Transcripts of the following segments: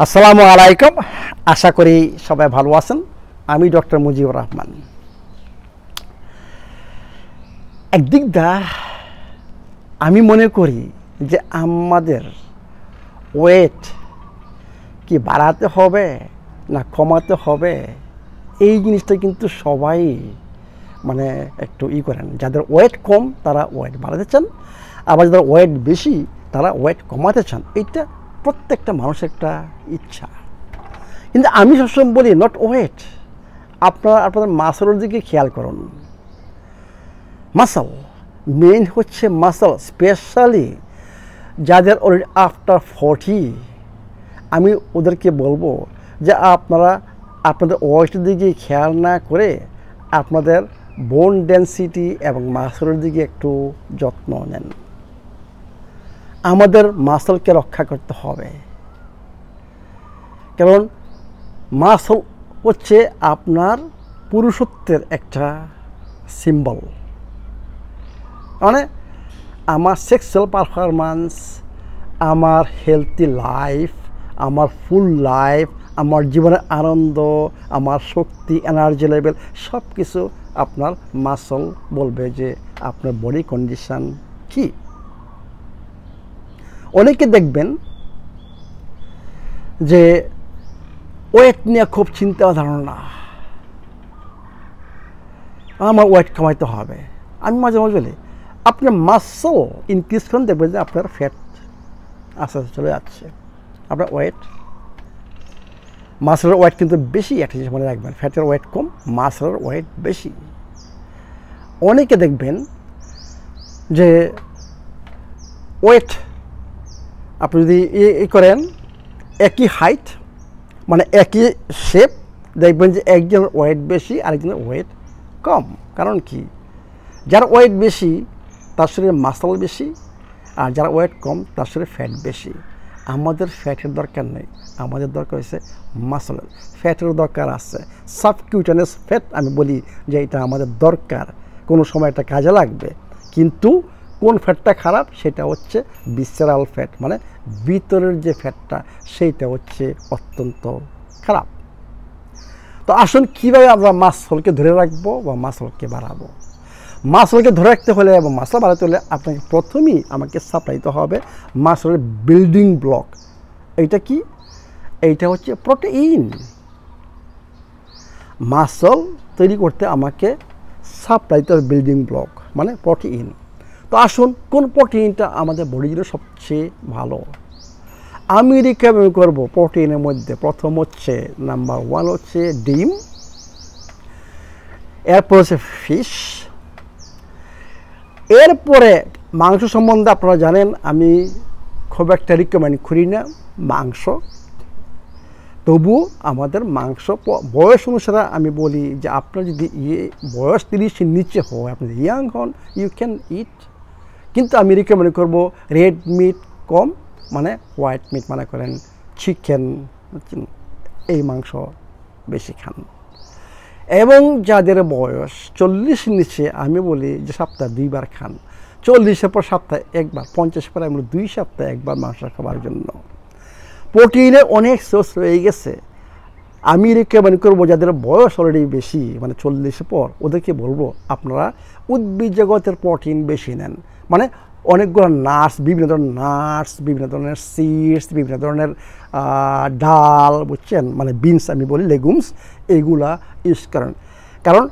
আসসালামু আলাইকুম। আশা করি সবাই ভালো আছেন। আমি ডক্টর মুজিবুর রহমান। একদিক দা আমি মনে করি যে আমাদের ওয়েট কি বাড়াতে হবে না কমাতে হবে, এই জিনিসটা কিন্তু সবাই মানে একটু করেন। যাদের ওয়েট কম তারা ওয়েট বাড়াতে চান, আবার যাদের ওয়েট বেশি তারা ওয়েট কমাতে চান। এইটা প্রত্যেকটা মানুষের একটা ইচ্ছা। কিন্তু আমি সবসময় বলি নট ওয়েট, আপনাদের মাসলের দিকে খেয়াল করুন। মাসল মেইন হচ্ছে মাসল, স্পেশালি যাদের অলরেডি আফটার 40, আমি ওদেরকে বলবো যে আপনারা আপনাদের ওয়েটের দিকে খেয়াল না করে আপনাদের বোন ডেন্সিটি এবং মাসলের দিকে একটু যত্ন নেন। আমাদের মাসলকে রক্ষা করতে হবে, কারণ মাসল হচ্ছে আপনার পুরুষত্বের একটা সিম্বল। মানে আমার সেক্সুয়াল পারফরম্যান্স, আমার হেলথি লাইফ, আমার ফুল লাইফ, আমার জীবনের আনন্দ, আমার শক্তি, এনার্জি লেভেল সব কিছু আপনার মাসল বলবে যে আপনার বডি কন্ডিশন কী। অনেকে দেখবেন যে ওয়েট নিয়ে খুব চিন্তা ধারণা, আমার ওয়েট কমাইতে হবে। আমি মাঝে মাঝে বলি আপনার মাসল ইনক্রিজ করুন, দেখবেন যে আপনার ফ্যাট আস্তে আস্তে চলে যাচ্ছে। আপনার ওয়েট, মাসলের ওয়েট কিন্তু বেশি, একটা জিনিস মনে রাখবেন, ফ্যাটের ওয়েট কম, মাসলের ওয়েট বেশি। অনেকে দেখবেন যে ওয়েট আপনি যদি করেন একই হাইট, মানে একই শেপ, দেখবেন যে একজনের ওয়েট বেশি আরেকজনের ওয়েট কম। কারণ কি, যার ওয়েট বেশি তার শরীরে মাসল বেশি, আর যার ওয়েট কম তার শরীরে ফ্যাট বেশি। আমাদের ফ্যাটের দরকার নেই, আমাদের দরকার হচ্ছে মাসলের। ফ্যাটের দরকার আছে, সাবকিউটানিয়াস ফ্যাট আমি বলি যে এটা আমাদের দরকার, কোনো সময় এটা কাজে লাগবে। কিন্তু কোন ফ্যাটটা খারাপ, সেটা হচ্ছে ভিসেরাল ফ্যাট, মানে ভিতরের যে ফ্যাটটা সেইটা হচ্ছে অত্যন্ত খারাপ। তো আসুন কীভাবে আমরা মাসলকে ধরে রাখবো বা মাসলকে বাড়াবো। মাসলকে ধরে রাখতে হলে এবং মাসল বাড়াতে হলে আপনাকে প্রথমেই আমাকে সাপ্লাইতে হবে মাসলের বিল্ডিং ব্লক। এইটা কি? এইটা হচ্ছে প্রোটিন। মাসল তৈরি করতে আমাকে সাপ্লাইতে হবে বিল্ডিং ব্লক, মানে প্রোটিন। তো আসুন কোন প্রোটিনটা আমাদের বডির জন্য সবচেয়ে ভালো। আমি রিকমেন্ড করবো প্রোটিনের মধ্যে প্রথম হচ্ছে নাম্বার 1 হচ্ছে ডিম, এরপর হচ্ছে ফিশ, এরপরে মাংস সম্বন্ধে আপনারা জানেন আমি খুব একটা রিকমেন্ড করি না মাংস। তবু আমাদের মাংস বয়স অনুসারে আমি বলি যে আপনার যদি বয়স 30-এর নিচে হয়, আপনি ইয়াং হন, ইউ ক্যান ইট। কিন্তু আমি রিকমেন্ড করবো রেড মিট কম, মানে হোয়াইট মিট, মানে করেন চিকেন, এই মাংস বেশি খান। এবং যাদের বয়স 40-এর নিচে আমি বলি যে সপ্তাহে 2 বার খান। 40-এর পর সপ্তাহে 1 বার, 50 পরে আমি 2 সপ্তাহে 1 বার মাংস খাবার জন্য। প্রোটিনের অনেক সোর্স রয়ে গেছে। আমি রিকমেন্ড করবো যাদের বয়স অলরেডি বেশি, মানে 40-এর পর, ওদেরকে বলবো আপনারা উদ্ভিদ জগতের প্রোটিন বেশি নেন। মানে অনেকগুলো নাটস, বিভিন্ন ধরনের নাটস, বিভিন্ন ধরনের সিডস, বিভিন্ন ধরনের ডাল, বুঝছেন, মানে বিনস আমি বলি, লেগুমস, এইগুলা ইউজ করেন। কারণ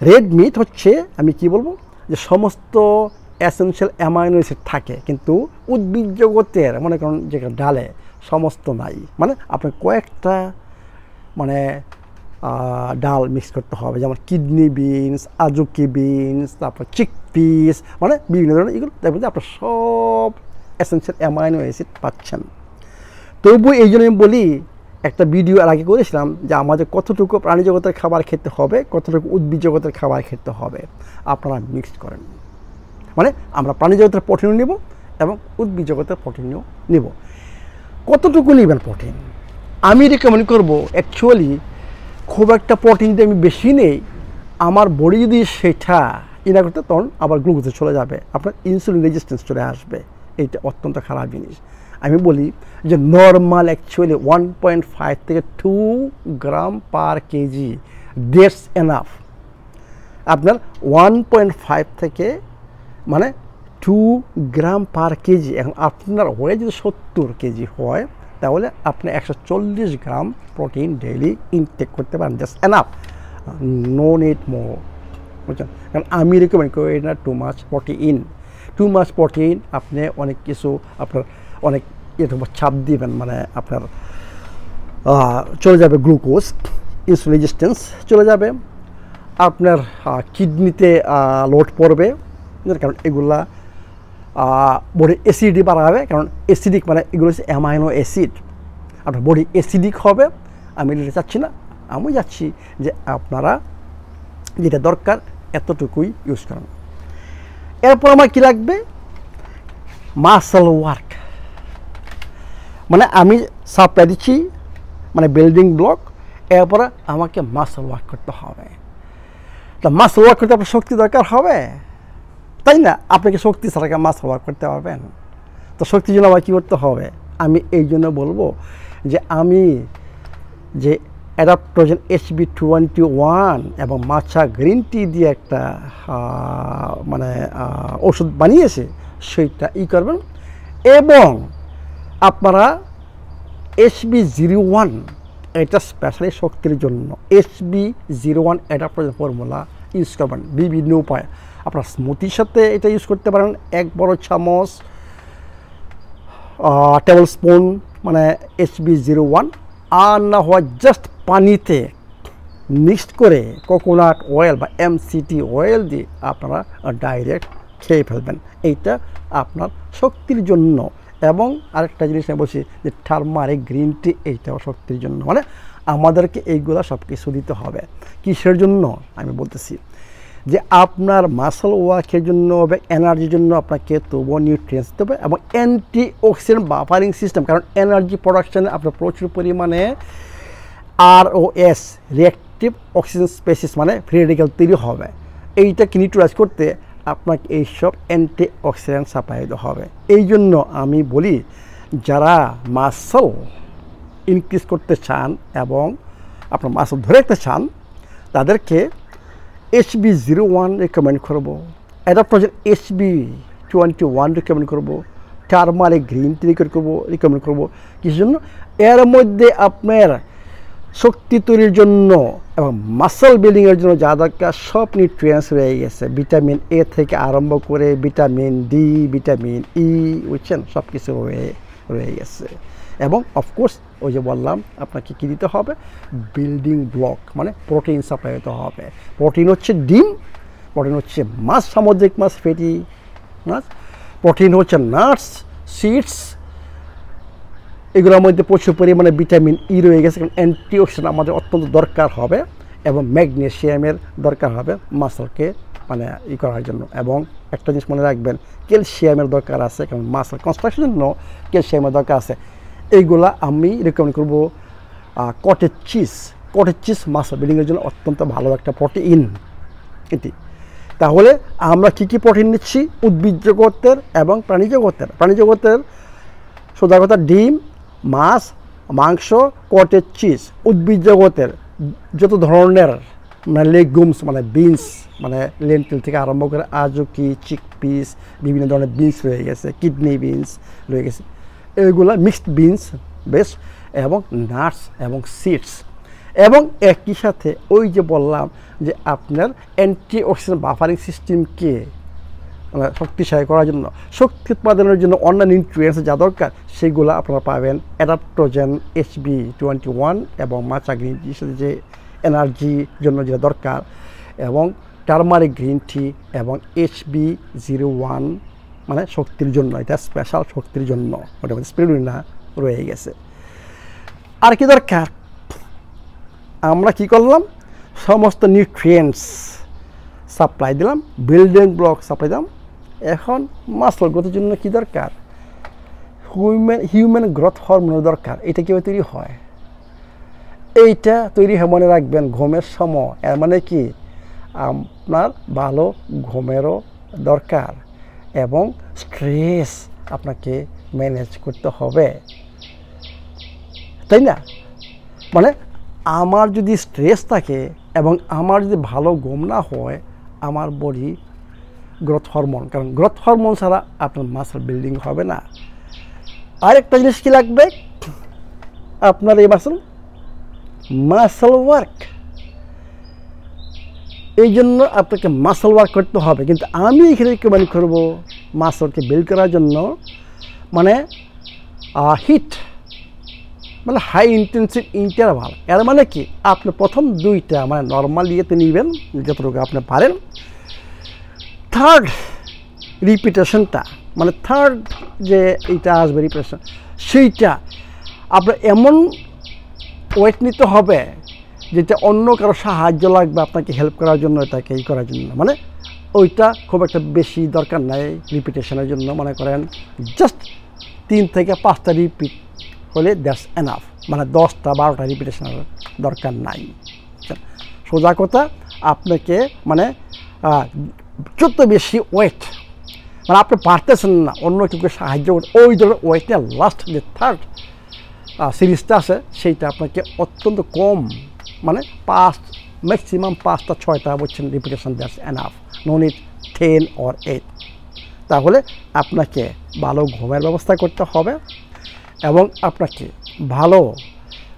রেড মিট হচ্ছে আমি কি বলবো যে সমস্ত এসেনশিয়াল অ্যামাইনো অ্যাসিড থাকে, কিন্তু উদ্ভিদ জগতের মনে করেন যে ডালে সমস্ত নাই। মানে আপনার কয়েকটা মানে ডাল মিক্স করতে হবে, যেমন কিডনি বিনস, আজুকি বিনস, তারপর চিকপিস, মানে বিভিন্ন ধরনের এগুলো দেখবেন যে আপনার সব এসেনশিয়াল অ্যামাইনো অ্যাসিড পাচ্ছেন। তবু এই জন্য আমি বলি, একটা ভিডিও আর আগে করেছিলাম যে আমাদের কতটুকু প্রাণী জগতের খাবার খেতে হবে, কতটুকু উদ্ভিদ জগতের খাবার খেতে হবে, আপনারা মিক্স করেন। মানে আমরা প্রাণী জগতের প্রোটিনও নেব এবং উদ্ভিদ জগতের প্রোটিনও নেব। কতটুকু নেবেন প্রোটিন? আমি রিকমেন্ড করবো অ্যাকচুয়ালি খুব একটা প্রোটিন যদি আমি বেশি নেই, আমার বডি যদি সেটা ইনা করতে, তখন আবার গ্লুকোজে চলে যাবে, আপনার ইনসুলিন রেজিস্ট্যান্স চলে আসবে। এইটা অত্যন্ত খারাপ জিনিস। আমি বলি যে নর্মাল অ্যাকচুয়ালি 1.5 থেকে 2 গ্রাম পার কেজি, দ্যাটস এনাফ। আপনার 1.5 থেকে মানে 2 গ্রাম পার কেজি। এখন আপনার ওয়েট যদি 70 কেজি হয় তাহলে আপনি 140 গ্রাম প্রোটিন ডেইলি ইনটেক করতে পারেন, just enough, no need more, বুঝছেন? কারণ আমি রেকমেন্ড করি না টু মাচ প্রোটিন। আপনি অনেক কিছু আপনার অনেক চাপ দিবেন, মানে আপনার চলে যাবে গ্লুকোজ, ইনসুলিন রেজিস্ট্যান্স চলে যাবে, আপনার কিডনিতে লোড পড়বে, কারণ এগুলা বডি অ্যাসিডিটি বাড়াবে, কারণ অ্যাসিডিক মানে এগুলো হচ্ছে অ্যামাইনো অ্যাসিড। আপনার বডি অ্যাসিডিক হবে। আমি এটা চাচ্ছি না, আমি যাচ্ছি যে আপনারা যেটা দরকার এতটুকুই ইউজ করেন। এরপর আমার কী লাগবে? Muscle work. মানে আমি সাপ্লাই দিচ্ছি মানে বিল্ডিং ব্লক, এরপরে আমাকে মাসল ওয়ার্ক করতে হবে। তা মাসল ওয়ার্ক করতে আপনার শক্তি দরকার হবে, তাই না? আপনাকে শক্তি ছাড়া মাসল ওয়ার্ক করতে পারবেন? তো শক্তির জন্য আমার কী করতে হবে? আমি এই জন্য বলবো যে আমি যে অ্যাডাপ্টোজেন HB21 এবং মাচা গ্রিন টি দিয়ে একটা মানে ওষুধ বানিয়েছে, সেইটা করবেন। এবং আপনারা HB01, এটা স্পেশালি শক্তির জন্য HB01 অ্যাডাপ্টোজেন ফর্মুলা ইউজ করবেন বিভিন্ন উপায়। আপনার স্মুথির সাথে এটা ইউজ করতে পারেন, 1 বড় চামচ টেবিল স্পুন মানে HB01, আর না হয় জাস্ট পানিতে মিক্সড করে কোকোনাট অয়েল বা MCT অয়েল দিয়ে আপনারা ডাইরেক্ট খেয়ে ফেলবেন। এইটা আপনার শক্তির জন্য। এবং আরেকটা জিনিস আমি বলছি যে টারমারিক গ্রিন টি, এইটাও শক্তির জন্য। মানে আমাদেরকে এইগুলো সব কিছু দিতে হবে। কিসের জন্য আমি বলতেছি যে আপনার মাসল ওয়ার্কের জন্য বা এনার্জির জন্য আপনাকে তবুও নিউট্রিয়েন্টস দিতে হবে, এবং অ্যান্টি অক্সিডেন্ট বাফারিং সিস্টেম। কারণ এনার্জি প্রোডাকশানে আপনার প্রচুর পরিমাণে ROS, রিঅ্যাক্টিভ অক্সিজেন স্পেসিস, মানে ফ্রি রেডিক্যাল তৈরি হবে। এইটাকে নিউট্রালাইজ করতে আপনাকে এইসব অ্যান্টি অক্সিডেন্ট সাপ্লাই দিতে হবে। এই জন্য আমি বলি যারা মাসল ইনক্রিজ করতে চান এবং আপনার মাসল ধরে রাখতে চান তাদেরকে HB01 রেকমেন্ড করবো, অ্যাডাপ্টোজেন HB21 রেকমেন্ড করবো, টারমারিক গ্রিন টি রেকমেন্ড করবো। কিসের জন্য? এর মধ্যে আপনার শক্তি তৈরির জন্য এবং মাসল বিল্ডিংয়ের জন্য যা দরকার সব নিউট্রিয়েন্টস রয়ে গেছে। ভিটামিন A থেকে আরম্ভ করে ভিটামিন D, ভিটামিন E, বুঝছেন, সব কিছু রয়ে গেছে। এবং অফকোর্স ওই যে বললাম আপনাকে কী দিতে হবে? বিল্ডিং ব্লক, মানে প্রোটিন সাপ্লাই দিতে হবে। প্রোটিন হচ্ছে ডিম, প্রোটিন হচ্ছে মাছ, সামুদ্রিক মাছ, ফ্যাটি মাছ, প্রোটিন হচ্ছে নাটস, সিডস, এগুলোর মধ্যে প্রচুর পরিমাণে ভিটামিন E রয়ে গেছে, কারণ অ্যান্টিঅক্সিডেন্ট আমাদের অত্যন্ত দরকার হবে। এবং ম্যাগনেশিয়ামের দরকার হবে মাসলকে মানে করার জন্য। এবং একটা জিনিস মনে রাখবেন, ক্যালসিয়ামের দরকার আছে, কারণ মাসল কনস্ট্রাকশনের জন্য ক্যালসিয়ামের দরকার আছে। এইগুলা আমি রেকমেন্ড করবো কটেজ চিজ মাসল বিল্ডিংয়ের জন্য অত্যন্ত ভালো একটা প্রোটিন এটি। তাহলে আমরা কী প্রোটিন নিচ্ছি? উদ্ভিদ জগতের এবং প্রাণী জগতের সোজা কথা ডিম, মাছ, মাংস, কটেজ চিজ। উদ্ভিদ জগতের যত ধরনের মানে লেগুমস মানে বিনস, মানে লেন্টিল থেকে আরম্ভ করে আজুকি, চিকপিস, বিভিন্ন ধরনের বিনস রয়ে গেছে, কিডনি বিনস রয়ে গেছে, এগুলো মিক্সড বিনস বেশ, এবং নাটস এবং সিডস। এবং একই সাথে ওই যে বললাম যে আপনার অ্যান্টি অক্সিডেন্ট বাফারিং সিস্টেমকে শক্তিশালী করার জন্য, শক্তি উৎপাদনের জন্য অন্যান্য নিউট্রিয়েন্টস যা দরকার সেগুলো আপনারা পাবেন অ্যাডাপ্টোজেন HB21 এবং মাচা গ্রিন টির সাথে যে এনার্জির জন্য যেটা দরকার, এবং টারমারিক গ্রিন টি এবং HB01 মানে শক্তির জন্য, এটা স্পেশাল শক্তির জন্য, ওটা মধ্যে স্পিরুলিনা রয়ে গেছে। আর কি দরকার? আমরা কি করলাম? সমস্ত নিউট্রিয়েন্টস সাপ্লাই দিলাম, বিল্ডিং ব্লক সাপ্লাই দিলাম। এখন মাসল গ্রোথের জন্য কি দরকার? হিউম্যান গ্রোথ হরমোনের দরকার। এটা কীভাবে তৈরি হয়? এইটা তৈরি হয় মনে রাখবেন ঘুমের সময়। এর মানে কি আপনার ভালো ঘুমেরও দরকার এবং স্ট্রেস আপনাকে ম্যানেজ করতে হবে, তাই না? মানে আমার যদি স্ট্রেস থাকে এবং আমার যদি ভালো ঘুম না হয়, আমার বডি গ্রোথ হরমোন, কারণ গ্রোথ হরমোন ছাড়া আপনার মাসল বিল্ডিং হবে না। আরেকটা জিনিস কি লাগবে আপনার এই মাসল ওয়ার্ক। এই জন্য আপনাকে মাসল ওয়ার্ক করতে হবে। কিন্তু আমি এখানে রিকমেন্ড করব মাসলকে বিল্ড করার জন্য মানে হিট, মানে হাই ইন্টেন্সিভ ইন্টারভাল। এর মানে কি, আপনি প্রথম দুইটা মানে নর্মাল ইয়েতে নেবেন যতটুকু আপনি পারেন। থার্ড রিপিটেশনটা মানে থার্ড যে এইটা আসবে রিপিটেশন, সেইটা আপনার এমন ওয়েট নিতে হবে যেটা অন্য কারো সাহায্য লাগবে আপনাকে হেল্প করার জন্য, এটাকে ই করার জন্য। মানে ওইটা খুব একটা বেশি দরকার নাই রিপিটেশনের জন্য। মনে করেন জাস্ট 3 থেকে 5টা রিপিট হলে দ্যাটস এনাফ, মানে 10টা 12টা রিপিটেশনের দরকার নাই। সোজা কথা, আপনাকে মানে যত বেশি ওয়েট মানে আপনি পারতেছেন না অন্য কেউকে সাহায্য করতে, ওই ধরনের ওয়েটটা লাস্ট যে থার্ড সিরিজটা আছে সেইটা আপনাকে অত্যন্ত কম মানে ম্যাক্সিমাম 5টা 6টা বলছেন repetition, that's enough, no need 10 or 8। তাহলে আপনাকে ভালো ঘুমের ব্যবস্থা করতে হবে এবং আপনাকে ভালো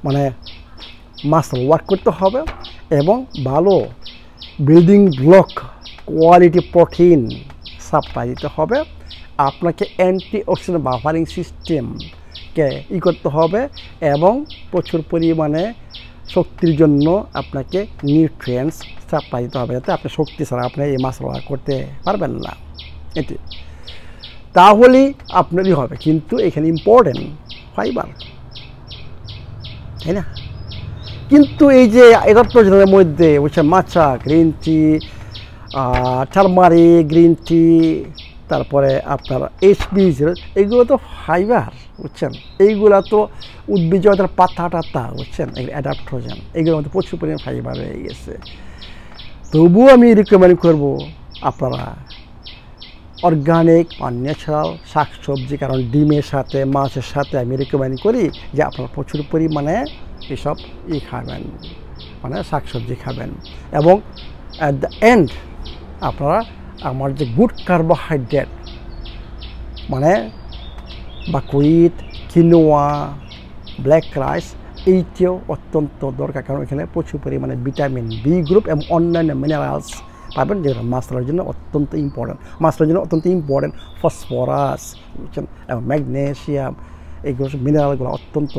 মানে মাসল ওয়ার্ক করতে হবে এবং ভালো building block quality protein supply দিতে হবে। আপনাকে অ্যান্টিঅক্সিডেন্ট বাফারিং সিস্টেমকে করতে হবে এবং প্রচুর পরিমাণে শক্তির জন্য আপনাকে নিউট্রিয়েন্টস সাপ্লাই দিতে হবে, যাতে আপনি শক্তি ছাড়া আপনি এই মাসল ওয়ার্ক করতে পারবেন না। এটি তাহলেই আপনারই হবে। কিন্তু এখানে ইম্পর্টেন্ট ফাইবার, তাই না? কিন্তু এই যে এটার প্রয়োজনের মধ্যে বুঝছেন মাচা, green tea, turmeric green tea, তারপরে আপনার HB0, এগুলো তো ফাইবার, বুঝছেন? এইগুলো তো উদ্ভিজ পাতা টাতা, বুঝছেন, অ্যাডাপ্টোজেন, এগুলোর মধ্যে প্রচুর পরিমাণে ফাইবার হয়ে গেছে। তবুও আমি রিকমেন্ড করব আপনারা অর্গানিক আর ন্যাচারাল শাকসবজি, কারণ ডিমের সাথে মাছের সাথে আমি রিকমেন্ড করি যে আপনারা প্রচুর পরিমাণে এসব খাবেন, মানে শাকসবজি খাবেন। এবং অ্যাট দ্য এন্ড আপনারা আমার যে গুড কার্বোহাইড্রেট মানে বাকহুইট, কিনোয়া, ব্ল্যাক রাইস, এইটিও অত্যন্ত দরকার, কারণ এখানে প্রচুর পরিমাণে ভিটামিন বি গ্রুপ এবং অন্যান্য মিনারেলস পাবেন, যেগুলো মাসলের জন্য অত্যন্ত ইম্পর্টেন্ট। মাসলের জন্য অত্যন্ত ইম্পর্টেন্ট ফসফরাস, বুঝছেন, এবং ম্যাগনেশিয়াম, এইগুলো মিনারেলগুলো অত্যন্ত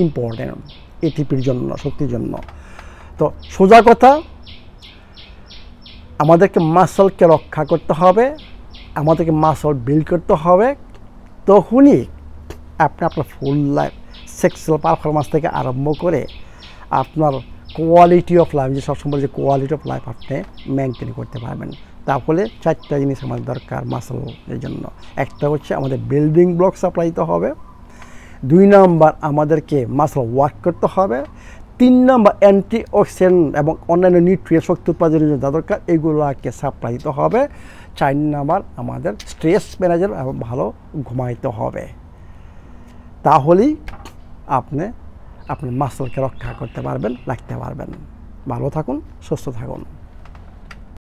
ইম্পর্টেন্ট এটিপির জন্য, শক্তির জন্য। তো সোজা কথা, আমাদেরকে মাসলকে রক্ষা করতে হবে, আমাদেরকে মাসল বিল্ড করতে হবে। তখনই আপনি আপনার ফুল লাইফ সেক্সুয়াল পারফরমেন্স থেকে আরম্ভ করে আপনার কোয়ালিটি অফ লাইফ, যে সবসময় যে কোয়ালিটি অফ লাইফ আপনি মেনটেন করতে পারবেন। তাহলে 4টা জিনিস আমাদের দরকার মাসলের জন্য। একটা হচ্ছে আমাদের বিল্ডিং ব্লক সাপ্লাই দিতে হবে, 2 নাম্বার আমাদেরকে মাসল ওয়ার্ক করতে হবে, 3 নাম্বার অ্যান্টিঅক্সিডেন্ট এবং অন্যান্য নিউট্রিয়েন্ট শক্তি উৎপাদনের জন্য যা দরকার এগুলোকে সাপ্লাই দিতে হবে। 4 নাম্বার আমাদের স্ট্রেস ম্যানেজার এবং ভালো ঘুমাইতে হবে। তাহলেই আপনি আপনার মাসলকে রক্ষা করতে পারবেন, রাখতে পারবেন। ভালো থাকুন, সুস্থ থাকুন।